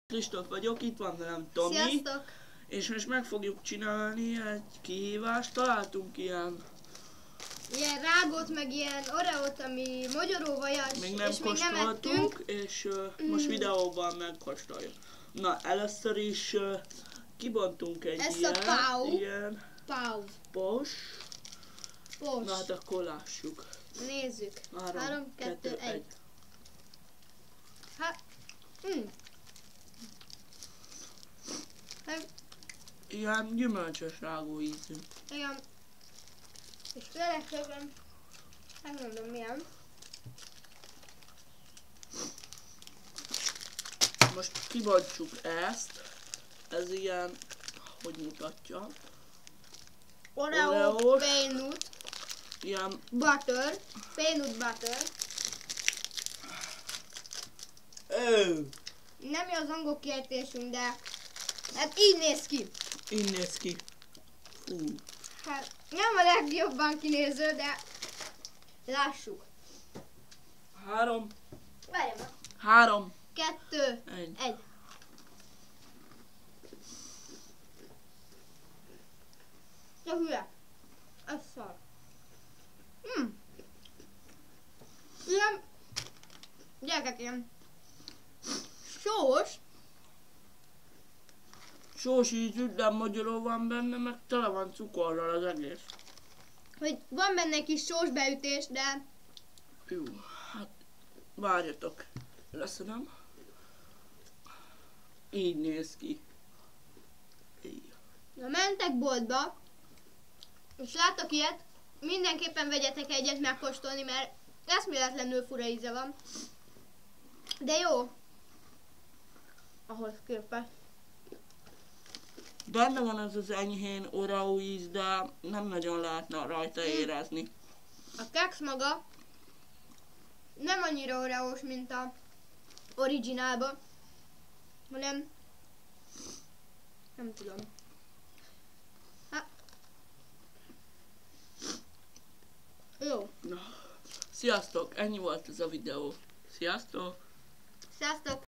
Kristóf vagyok, itt van velem Tomi. Sziasztok! És most meg fogjuk csinálni egy kihívást. Találtunk ilyen rágót, meg ilyen oreót, ami magyaróvajas, még nem és még nem kóstoltuk, ettünk. és most videóban megkóstoljuk. Na, először is kibontunk egy Ezt ilyen, a pos. Pos. Na hát akkor lássuk. Nézzük. 3, 2, 1. Ilyen gyümölcsös rágó ízű. Igen. És tényleg megmondom milyen. Most kibontjuk ezt. Ez ilyen, hogy mutatja? Oreo peanut Ilyen butter. Peanut butter. Nem jó az angol kiejtésünk, de hát így néz ki. így néz ki. Fú. Hát nem a legjobban kinéző, de lássuk. 3, Várj meg. 3, 2, 1. Ja hülye. Ez szar. Ilyen, gyerekek, ilyen sós. Sós ízű, de magyarul van benne, meg tele van cukorral az egész. Hogy van benne egy kis sós beütés, de Jó, hát várjatok, leszedem. Így néz ki. Így. na mentek boltba, és láttok ilyet, mindenképpen vegyetek egyet megkóstolni, mert eszméletlenül fura íze van. De jó. Ahhoz képest. Benne van az az enyhén oreo íz, de nem nagyon lehetne rajta érezni. A keks maga nem annyira oreós, mint a originálban, hanem nem tudom. Jó. Na, sziasztok, ennyi volt ez a videó. Sziasztok! Sziasztok!